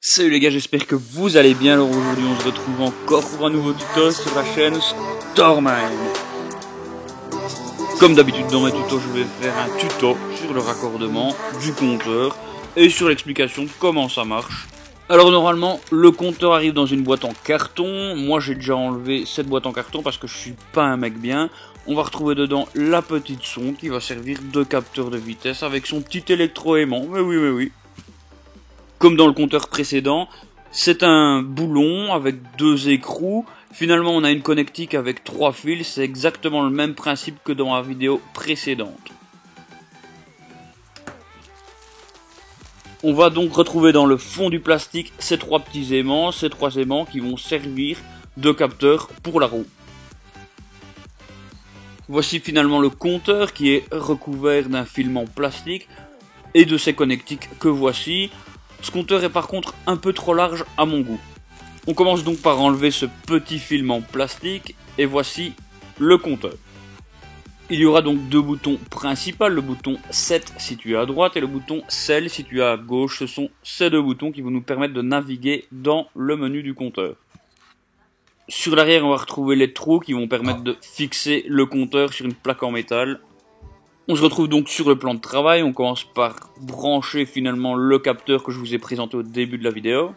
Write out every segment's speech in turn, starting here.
Salut les gars, j'espère que vous allez bien. Alors aujourd'hui on se retrouve encore pour un nouveau tuto sur la chaîne Stormine. Comme d'habitude dans mes tutos, je vais faire un tuto sur le raccordement du compteur et sur l'explication de comment ça marche. Alors normalement le compteur arrive dans une boîte en carton. Moi j'ai déjà enlevé cette boîte en carton parce que je suis pas un mec bien. On va retrouver dedans la petite sonde qui va servir de capteur de vitesse avec son petit électroaimant. Mais oui. Comme dans le compteur précédent, c'est un boulon avec deux écrous. Finalement, on a une connectique avec 3 fils. C'est exactement le même principe que dans la vidéo précédente. On va donc retrouver dans le fond du plastique ces 3 petits aimants, ces 3 aimants qui vont servir de capteur pour la roue. Voici finalement le compteur qui est recouvert d'un filament plastique et de ces connectiques que voici. Ce compteur est par contre un peu trop large à mon goût. On commence donc par enlever ce petit filament plastique et voici le compteur. Il y aura donc deux boutons principaux, le bouton Set situé à droite et le bouton Cell situé à gauche. Ce sont ces deux boutons qui vont nous permettre de naviguer dans le menu du compteur. Sur l'arrière, on va retrouver les trous qui vont permettre de fixer le compteur sur une plaque en métal. On se retrouve donc sur le plan de travail. On commence par brancher finalement le capteur que je vous ai présenté au début de la vidéo.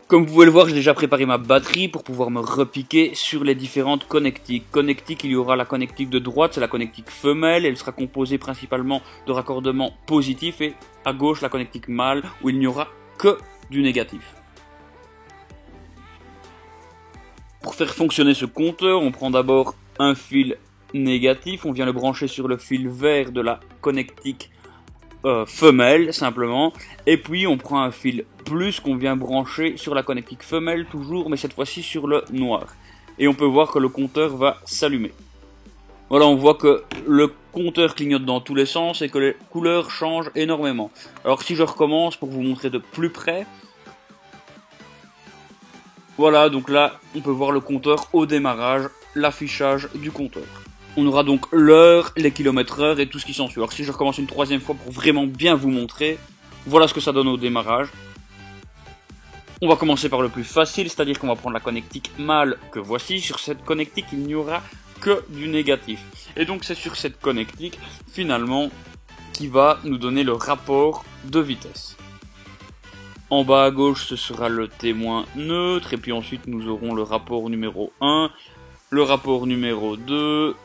Comme vous pouvez le voir, j'ai déjà préparé ma batterie pour pouvoir me repiquer sur les différentes connectiques. Connectique, il y aura la connectique de droite, c'est la connectique femelle. Elle sera composée principalement de raccordements positifs et à gauche la connectique mâle où il n'y aura que du négatif. Pour faire fonctionner ce compteur, on prend d'abord un fil négatif, on vient le brancher sur le fil vert de la connectique femelle simplement, et puis on prend un fil plus qu'on vient brancher sur la connectique femelle toujours, mais cette fois-ci sur le noir, et on peut voir que le compteur va s'allumer. Voilà, on voit que le compteur clignote dans tous les sens et que les couleurs changent énormément. Alors si je recommence pour vous montrer de plus près, voilà, donc là on peut voir le compteur au démarrage, l'affichage du compteur. On aura donc l'heure, les kilomètres heure et tout ce qui s'ensuit. Alors si je recommence une troisième fois pour vraiment bien vous montrer, voilà ce que ça donne au démarrage. On va commencer par le plus facile, c'est-à-dire qu'on va prendre la connectique mâle que voici. Sur cette connectique, il n'y aura que du négatif. Et donc c'est sur cette connectique, finalement, qui va nous donner le rapport de vitesse. En bas à gauche, ce sera le témoin neutre, et puis ensuite nous aurons le rapport numéro 1, le rapport numéro 2,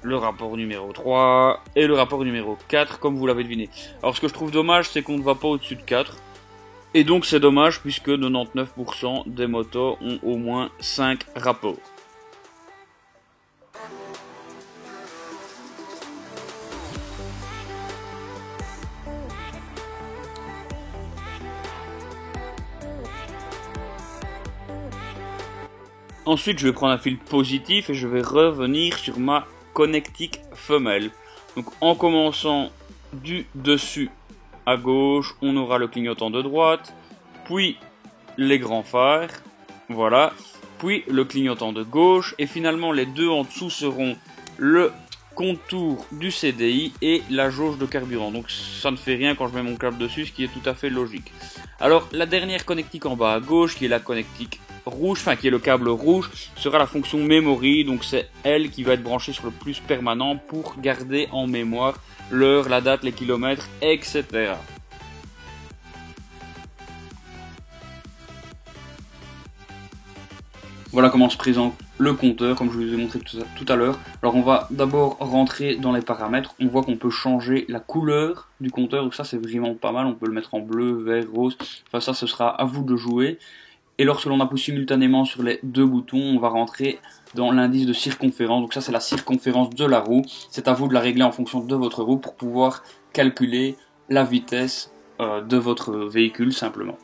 le rapport numéro 3 et le rapport numéro 4 comme vous l'avez deviné. Alors ce que je trouve dommage, c'est qu'on ne va pas au-dessus de 4. Et donc c'est dommage puisque 99% des motos ont au moins 5 rapports. Ensuite je vais prendre un fil positif et je vais revenir sur ma connectique femelle. Donc en commençant du dessus à gauche, on aura le clignotant de droite, puis les grands phares, voilà, puis le clignotant de gauche, et finalement les deux en dessous seront le contour du CDI et la jauge de carburant. Donc ça ne fait rien quand je mets mon câble dessus, ce qui est tout à fait logique. Alors la dernière connectique en bas à gauche, qui est la connectique rouge, enfin qui est le câble rouge, sera la fonction memory, donc c'est elle qui va être branchée sur le plus permanent pour garder en mémoire l'heure, la date, les kilomètres, etc. Voilà comment se présente le compteur, comme je vous ai montré tout à l'heure. Alors on va d'abord rentrer dans les paramètres. On voit qu'on peut changer la couleur du compteur, donc ça c'est vraiment pas mal. On peut le mettre en bleu, vert, rose. Enfin ça, ce sera à vous de jouer. Et lorsque l'on appuie simultanément sur les deux boutons, on va rentrer dans l'indice de circonférence. Donc ça c'est la circonférence de la roue. C'est à vous de la régler en fonction de votre roue pour pouvoir calculer la vitesse de votre véhicule simplement.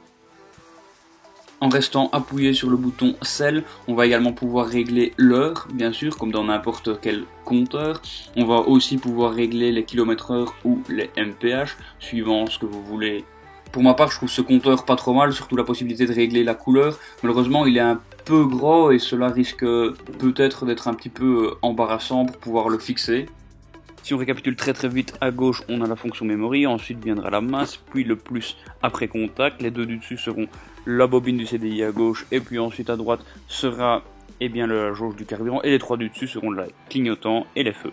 En restant appuyé sur le bouton Cell, on va également pouvoir régler l'heure, bien sûr, comme dans n'importe quel compteur. On va aussi pouvoir régler les kilomètres heure ou les MPH, suivant ce que vous voulez. Pour ma part, je trouve ce compteur pas trop mal, surtout la possibilité de régler la couleur. Malheureusement, il est un peu gros et cela risque peut-être d'être un petit peu embarrassant pour pouvoir le fixer. Si on récapitule très vite, à gauche on a la fonction memory, ensuite viendra la masse, puis le plus après contact. Les deux du dessus seront la bobine du CDI à gauche, et puis ensuite à droite sera la jauge du carburant, et les trois du dessus seront le clignotant et les feux.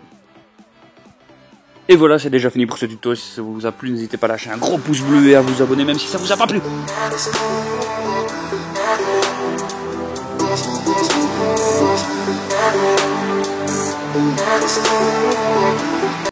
Et voilà, c'est déjà fini pour ce tuto. Si ça vous a plu, n'hésitez pas à lâcher un gros pouce bleu et à vous abonner même si ça vous a pas plu.